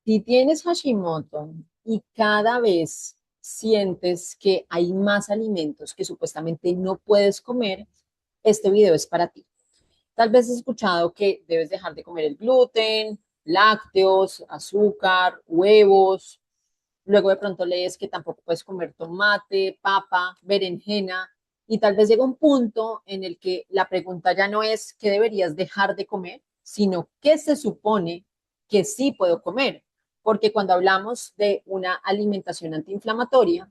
Si tienes Hashimoto y cada vez sientes que hay más alimentos que supuestamente no puedes comer, este video es para ti. Tal vez has escuchado que debes dejar de comer el gluten, lácteos, azúcar, huevos. Luego de pronto lees que tampoco puedes comer tomate, papa, berenjena. Y tal vez llega un punto en el que la pregunta ya no es qué deberías dejar de comer, sino qué se supone que sí puedo comer. Porque cuando hablamos de una alimentación antiinflamatoria,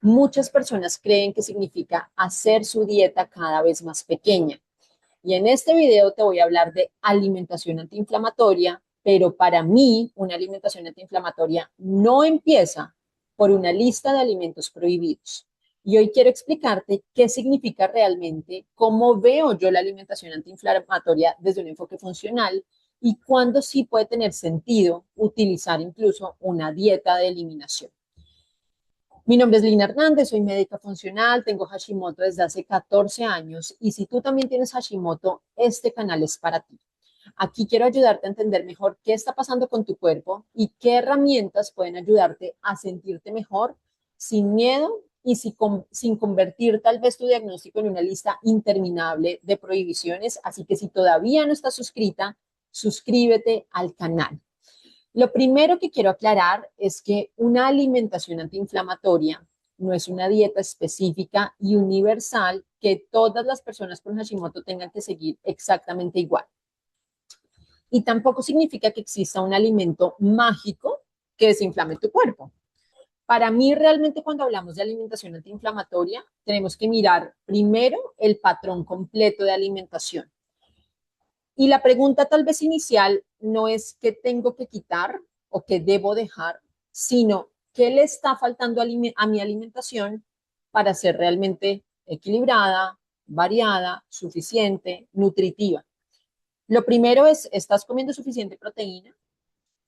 muchas personas creen que significa hacer su dieta cada vez más pequeña. Y en este video te voy a hablar de alimentación antiinflamatoria, pero para mí una alimentación antiinflamatoria no empieza por una lista de alimentos prohibidos. Y hoy quiero explicarte qué significa realmente, cómo veo yo la alimentación antiinflamatoria desde un enfoque funcional y cuándo sí puede tener sentido utilizar incluso una dieta de eliminación. Mi nombre es Lina Hernández, soy médica funcional, tengo Hashimoto desde hace 14 años y si tú también tienes Hashimoto, este canal es para ti. Aquí quiero ayudarte a entender mejor qué está pasando con tu cuerpo y qué herramientas pueden ayudarte a sentirte mejor sin miedo y sin convertir tal vez tu diagnóstico en una lista interminable de prohibiciones. Así que si todavía no estás suscrita, suscríbete al canal. Lo primero que quiero aclarar es que una alimentación antiinflamatoria no es una dieta específica y universal que todas las personas con Hashimoto tengan que seguir exactamente igual. Y tampoco significa que exista un alimento mágico que desinflame tu cuerpo. Para mí, realmente, cuando hablamos de alimentación antiinflamatoria, tenemos que mirar primero el patrón completo de alimentación. Y la pregunta tal vez inicial no es qué tengo que quitar o qué debo dejar, sino qué le está faltando a mi alimentación para ser realmente equilibrada, variada, suficiente, nutritiva. Lo primero es, ¿estás comiendo suficiente proteína?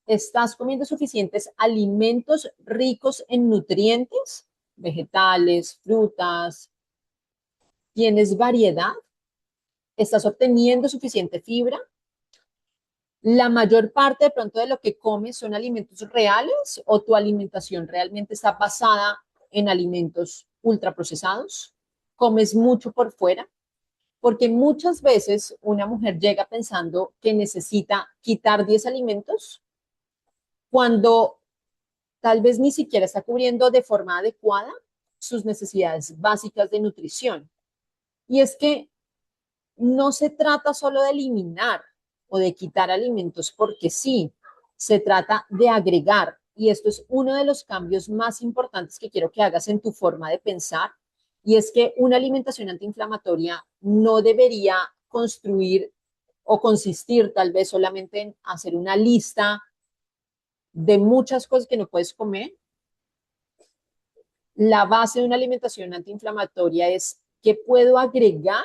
¿Estás comiendo suficientes alimentos ricos en nutrientes? Vegetales, frutas. ¿Tienes variedad? ¿Estás obteniendo suficiente fibra? La mayor parte de pronto de lo que comes son alimentos reales o tu alimentación realmente está basada en alimentos ultraprocesados. Comes mucho por fuera, porque muchas veces una mujer llega pensando que necesita quitar 10 alimentos cuando tal vez ni siquiera está cubriendo de forma adecuada sus necesidades básicas de nutrición. Y es que no se trata solo de eliminar o de quitar alimentos porque sí, se trata de agregar. Y esto es uno de los cambios más importantes que quiero que hagas en tu forma de pensar. Y es que una alimentación antiinflamatoria no debería construir o consistir tal vez solamente en hacer una lista de muchas cosas que no puedes comer. La base de una alimentación antiinflamatoria es qué puedo agregar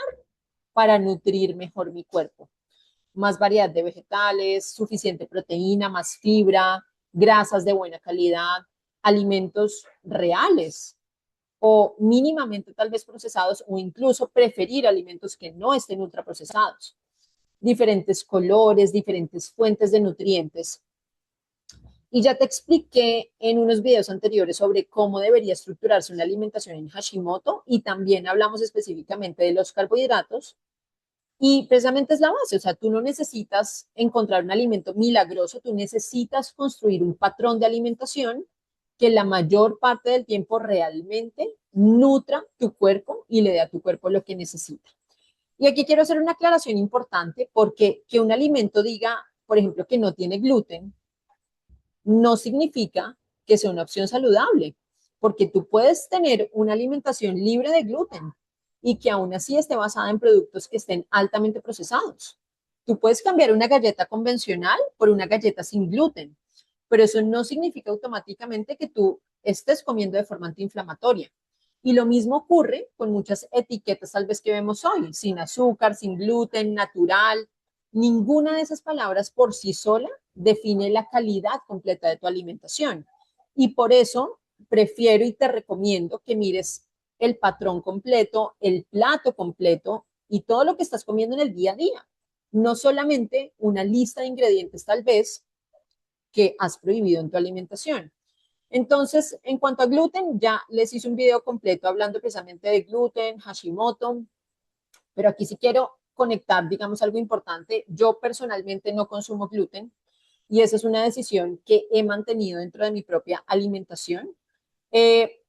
para nutrir mejor mi cuerpo. Más variedad de vegetales, suficiente proteína, más fibra, grasas de buena calidad, alimentos reales o mínimamente tal vez procesados o incluso preferir alimentos que no estén ultraprocesados. Diferentes colores, diferentes fuentes de nutrientes. Y ya te expliqué en unos videos anteriores sobre cómo debería estructurarse una alimentación en Hashimoto y también hablamos específicamente de los carbohidratos. Y precisamente es la base, o sea, tú no necesitas encontrar un alimento milagroso, tú necesitas construir un patrón de alimentación que la mayor parte del tiempo realmente nutra tu cuerpo y le dé a tu cuerpo lo que necesita. Y aquí quiero hacer una aclaración importante porque que un alimento diga, por ejemplo, que no tiene gluten, no significa que sea una opción saludable, porque tú puedes tener una alimentación libre de gluten y que aún así esté basada en productos que estén altamente procesados. Tú puedes cambiar una galleta convencional por una galleta sin gluten, pero eso no significa automáticamente que tú estés comiendo de forma antiinflamatoria. Y lo mismo ocurre con muchas etiquetas tal vez que vemos hoy, sin azúcar, sin gluten, natural. Ninguna de esas palabras por sí sola define la calidad completa de tu alimentación. Y por eso prefiero y te recomiendo que mires el patrón completo, el plato completo y todo lo que estás comiendo en el día a día. No solamente una lista de ingredientes tal vez que has prohibido en tu alimentación. Entonces, en cuanto a gluten, ya les hice un video completo hablando precisamente de gluten, Hashimoto, pero aquí sí quiero conectar, digamos, algo importante. Yo personalmente no consumo gluten y esa es una decisión que he mantenido dentro de mi propia alimentación. Eh,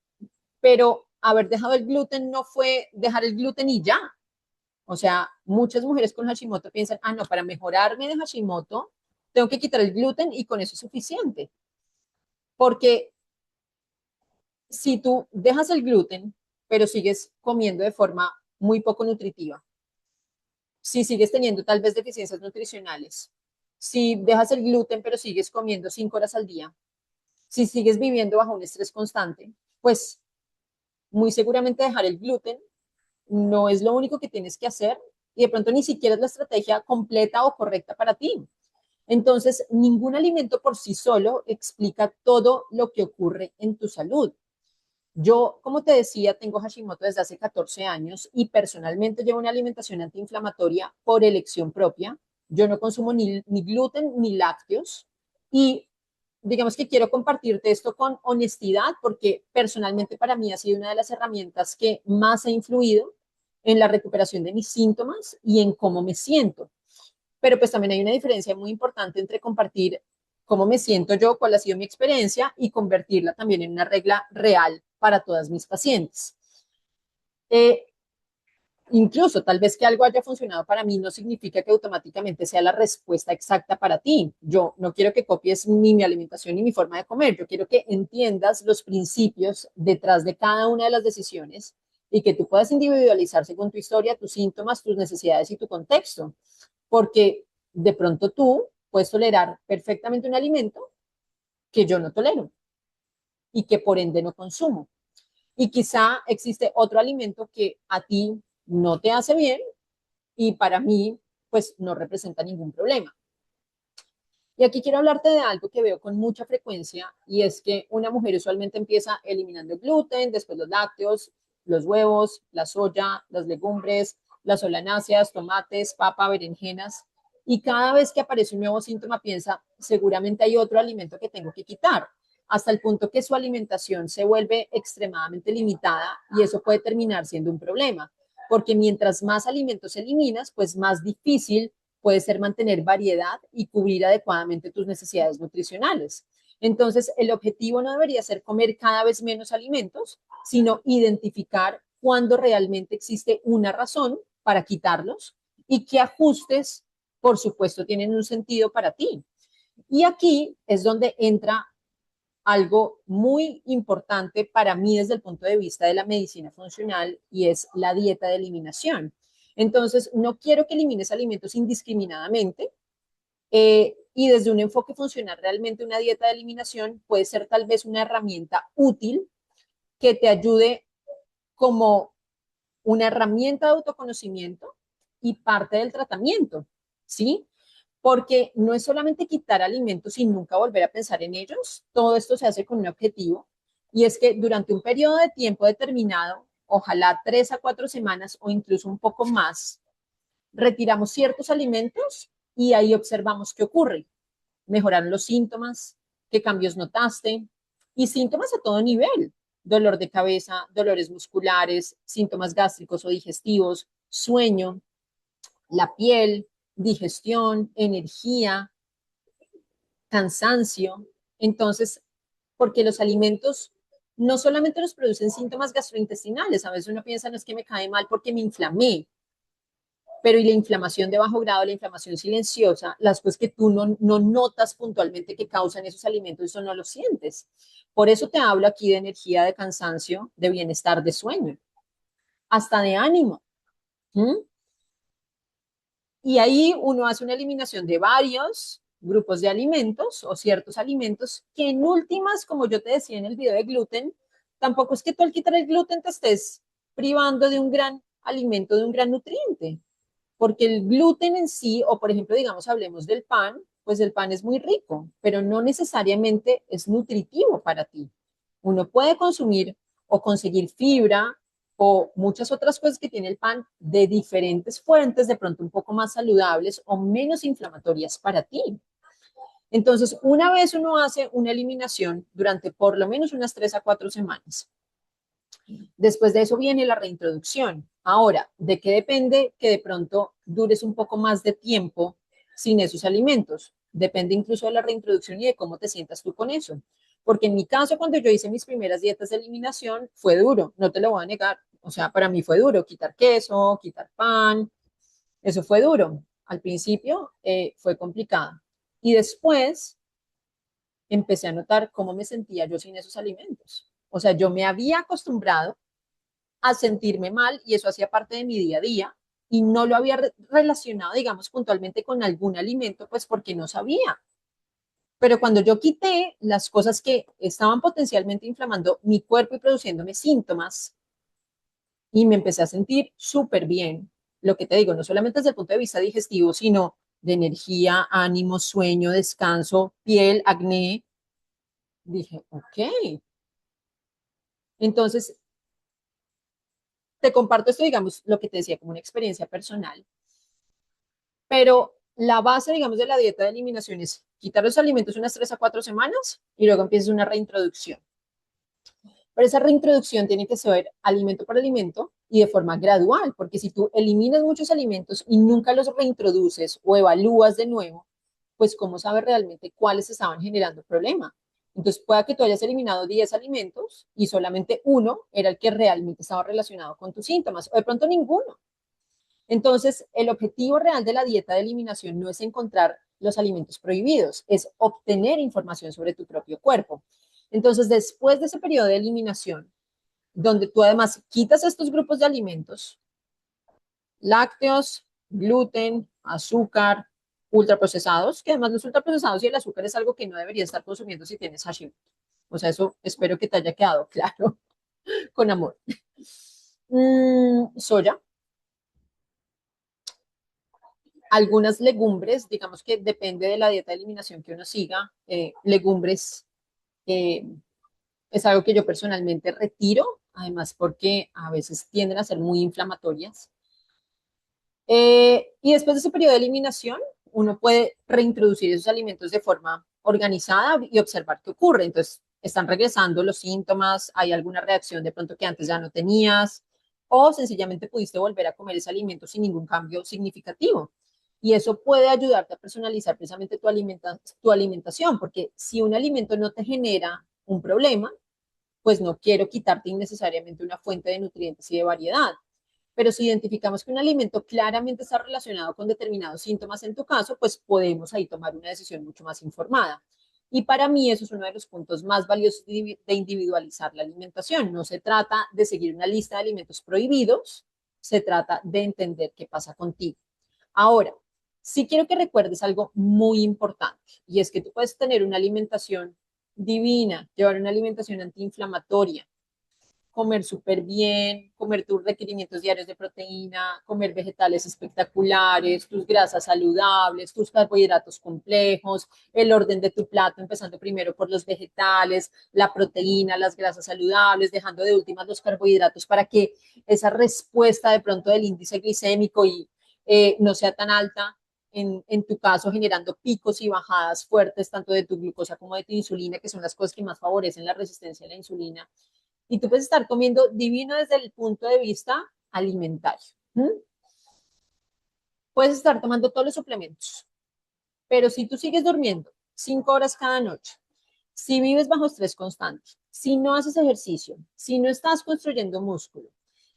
pero haber dejado el gluten no fue dejar el gluten y ya. O sea, muchas mujeres con Hashimoto piensan, ah, no, para mejorarme de Hashimoto, tengo que quitar el gluten y con eso es suficiente. Porque si tú dejas el gluten, pero sigues comiendo de forma muy poco nutritiva, si sigues teniendo tal vez deficiencias nutricionales, si dejas el gluten, pero sigues comiendo 5 horas al día, si sigues viviendo bajo un estrés constante, pues muy seguramente dejar el gluten no es lo único que tienes que hacer y de pronto ni siquiera es la estrategia completa o correcta para ti. Entonces, ningún alimento por sí solo explica todo lo que ocurre en tu salud. Yo, como te decía, tengo Hashimoto desde hace 14 años y personalmente llevo una alimentación antiinflamatoria por elección propia. Yo no consumo ni gluten ni lácteos y digamos que quiero compartirte esto con honestidad porque personalmente para mí ha sido una de las herramientas que más ha influido en la recuperación de mis síntomas y en cómo me siento. Pero pues también hay una diferencia muy importante entre compartir cómo me siento yo, cuál ha sido mi experiencia y convertirla también en una regla real para todas mis pacientes. Eh, Incluso tal vez que algo haya funcionado para mí no significa que automáticamente sea la respuesta exacta para ti. Yo no quiero que copies ni mi alimentación ni mi forma de comer. Yo quiero que entiendas los principios detrás de cada una de las decisiones y que tú puedas individualizar según tu historia, tus síntomas, tus necesidades y tu contexto. Porque de pronto tú puedes tolerar perfectamente un alimento que yo no tolero y que por ende no consumo. Y quizá existe otro alimento que a ti no te hace bien y para mí pues no representa ningún problema. Y aquí quiero hablarte de algo que veo con mucha frecuencia y es que una mujer usualmente empieza eliminando el gluten, después los lácteos, los huevos, la soya, las legumbres, las solanáceas, tomates, papa, berenjenas. Y cada vez que aparece un nuevo síntoma piensa, seguramente hay otro alimento que tengo que quitar, hasta el punto que su alimentación se vuelve extremadamente limitada y eso puede terminar siendo un problema, porque mientras más alimentos eliminas, pues más difícil puede ser mantener variedad y cubrir adecuadamente tus necesidades nutricionales. Entonces, el objetivo no debería ser comer cada vez menos alimentos, sino identificar cuándo realmente existe una razón para quitarlos y qué ajustes, por supuesto, tienen un sentido para ti. Y aquí es donde entra algo muy importante para mí desde el punto de vista de la medicina funcional y es la dieta de eliminación. Entonces, no quiero que elimines alimentos indiscriminadamente y desde un enfoque funcional realmente una dieta de eliminación puede ser tal vez una herramienta útil que te ayude como una herramienta de autoconocimiento y parte del tratamiento, ¿sí? Porque no es solamente quitar alimentos y nunca volver a pensar en ellos, todo esto se hace con un objetivo y es que durante un periodo de tiempo determinado, ojalá 3 a 4 semanas o incluso un poco más, retiramos ciertos alimentos y ahí observamos qué ocurre. Mejoraron los síntomas, qué cambios notaste y síntomas a todo nivel. Dolor de cabeza, dolores musculares, síntomas gástricos o digestivos, sueño, la piel, digestión, energía, cansancio. Entonces, porque los alimentos no solamente nos producen síntomas gastrointestinales, a veces uno piensa, no es que me cae mal porque me inflamé, pero y la inflamación de bajo grado, la inflamación silenciosa, las cosas que tú no notas puntualmente que causan esos alimentos, eso no lo sientes. Por eso te hablo aquí de energía, de cansancio, de bienestar, de sueño, hasta de ánimo. ¿Mm? Y ahí uno hace una eliminación de varios grupos de alimentos o ciertos alimentos que en últimas, como yo te decía en el video de gluten, tampoco es que tú al quitar el gluten te estés privando de un gran alimento, de un gran nutriente, porque el gluten en sí, o por ejemplo, digamos, hablemos del pan, pues el pan es muy rico, pero no necesariamente es nutritivo para ti. Uno puede consumir o conseguir fibra o muchas otras cosas que tiene el pan de diferentes fuentes, de pronto un poco más saludables o menos inflamatorias para ti. Entonces, una vez uno hace una eliminación durante por lo menos unas 3 a 4 semanas, después de eso viene la reintroducción. Ahora, ¿de qué depende que de pronto dures un poco más de tiempo sin esos alimentos? Depende incluso de la reintroducción y de cómo te sientas tú con eso. Porque en mi caso, cuando yo hice mis primeras dietas de eliminación, fue duro, no te lo voy a negar. O sea, para mí fue duro quitar queso, quitar pan, eso fue duro. Al principio fue complicado. Y después empecé a notar cómo me sentía yo sin esos alimentos. O sea, yo me había acostumbrado a sentirme mal y eso hacía parte de mi día a día y no lo había relacionado, digamos, puntualmente con algún alimento, pues porque no sabía. Pero cuando yo quité las cosas que estaban potencialmente inflamando mi cuerpo y produciéndome síntomas y me empecé a sentir súper bien, lo que te digo, no solamente desde el punto de vista digestivo, sino de energía, ánimo, sueño, descanso, piel, acné, dije, ok. Entonces, te comparto esto, digamos, lo que te decía como una experiencia personal. Pero la base, digamos, de la dieta de eliminación es quitar los alimentos unas 3 a 4 semanas y luego empiezas una reintroducción. Pero esa reintroducción tiene que ser alimento por alimento y de forma gradual, porque si tú eliminas muchos alimentos y nunca los reintroduces o evalúas de nuevo, pues cómo sabes realmente cuáles estaban generando el problema. Entonces pueda que tú hayas eliminado 10 alimentos y solamente uno era el que realmente estaba relacionado con tus síntomas, o de pronto ninguno. Entonces, el objetivo real de la dieta de eliminación no es encontrar los alimentos prohibidos, es obtener información sobre tu propio cuerpo. Entonces, después de ese periodo de eliminación, donde tú además quitas estos grupos de alimentos, lácteos, gluten, azúcar, ultraprocesados, que además los ultraprocesados y el azúcar es algo que no deberías estar consumiendo si tienes Hashimoto. O sea, eso espero que te haya quedado claro, con amor. Soya, algunas legumbres, digamos que depende de la dieta de eliminación que uno siga, legumbres eh, es algo que yo personalmente retiro, además porque a veces tienden a ser muy inflamatorias. Y después de ese periodo de eliminación, uno puede reintroducir esos alimentos de forma organizada y observar qué ocurre. Entonces, están regresando los síntomas, hay alguna reacción de pronto que antes ya no tenías, o sencillamente pudiste volver a comer ese alimento sin ningún cambio significativo. Y eso puede ayudarte a personalizar precisamente tu alimentación, porque si un alimento no te genera un problema, pues no quiero quitarte innecesariamente una fuente de nutrientes y de variedad. Pero si identificamos que un alimento claramente está relacionado con determinados síntomas en tu caso, pues podemos ahí tomar una decisión mucho más informada. Y para mí eso es uno de los puntos más valiosos de individualizar la alimentación. No se trata de seguir una lista de alimentos prohibidos, se trata de entender qué pasa contigo. Ahora, sí quiero que recuerdes algo muy importante y es que tú puedes tener una alimentación divina, llevar una alimentación antiinflamatoria, comer súper bien, comer tus requerimientos diarios de proteína, comer vegetales espectaculares, tus grasas saludables, tus carbohidratos complejos, el orden de tu plato, empezando primero por los vegetales, la proteína, las grasas saludables, dejando de últimas los carbohidratos para que esa respuesta de pronto del índice glicémico y no sea tan alta. En tu caso, generando picos y bajadas fuertes, tanto de tu glucosa como de tu insulina, que son las cosas que más favorecen la resistencia a la insulina, y tú puedes estar comiendo divino desde el punto de vista alimentario. ¿Mm? Puedes estar tomando todos los suplementos, pero si tú sigues durmiendo 5 horas cada noche, si vives bajo estrés constante, si no haces ejercicio, si no estás construyendo músculo,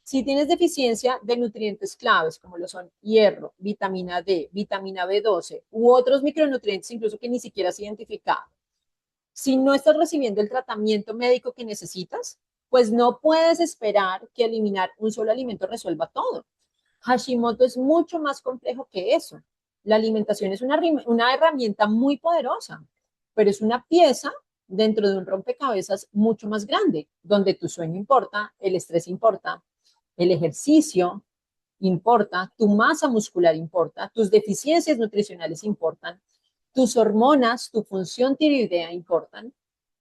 si tienes deficiencia de nutrientes claves como lo son hierro, vitamina D, vitamina B12 u otros micronutrientes incluso que ni siquiera has identificado, si no estás recibiendo el tratamiento médico que necesitas, pues no puedes esperar que eliminar un solo alimento resuelva todo. Hashimoto es mucho más complejo que eso. La alimentación es una herramienta muy poderosa, pero es una pieza dentro de un rompecabezas mucho más grande, donde tu sueño importa, el estrés importa, el ejercicio importa, tu masa muscular importa, tus deficiencias nutricionales importan, tus hormonas, tu función tiroidea importan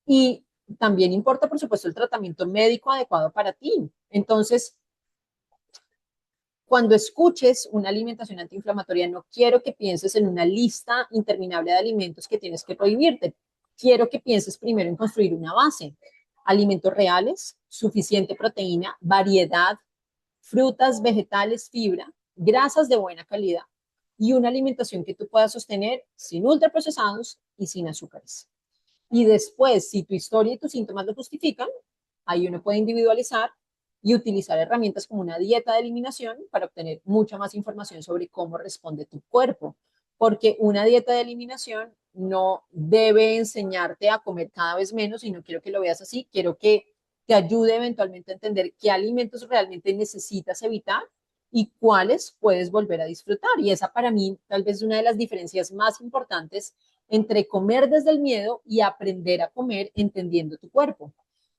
y también importa, por supuesto, el tratamiento médico adecuado para ti. Entonces, Cuando escuches una alimentación antiinflamatoria, no quiero que pienses en una lista interminable de alimentos que tienes que prohibirte. Quiero que pienses primero en construir una base. Alimentos reales, suficiente proteína, variedad, frutas, vegetales, fibra, grasas de buena calidad y una alimentación que tú puedas sostener sin ultraprocesados y sin azúcares. Y después, si tu historia y tus síntomas lo justifican, ahí uno puede individualizar y utilizar herramientas como una dieta de eliminación para obtener mucha más información sobre cómo responde tu cuerpo. Porque una dieta de eliminación no debe enseñarte a comer cada vez menos, y no quiero que lo veas así, quiero que te ayude eventualmente a entender qué alimentos realmente necesitas evitar y cuáles puedes volver a disfrutar. Y esa para mí tal vez es una de las diferencias más importantes entre comer desde el miedo y aprender a comer entendiendo tu cuerpo.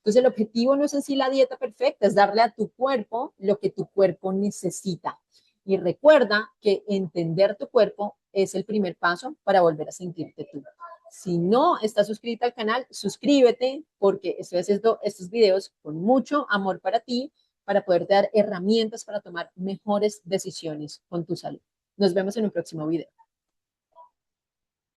Entonces, el objetivo no es en sí la dieta perfecta, es darle a tu cuerpo lo que tu cuerpo necesita. Y recuerda que entender tu cuerpo es el primer paso para volver a sentirte tú. Si no estás suscrita al canal, suscríbete porque estoy haciendo estos videos con mucho amor para ti, para poderte dar herramientas para tomar mejores decisiones con tu salud. Nos vemos en un próximo video.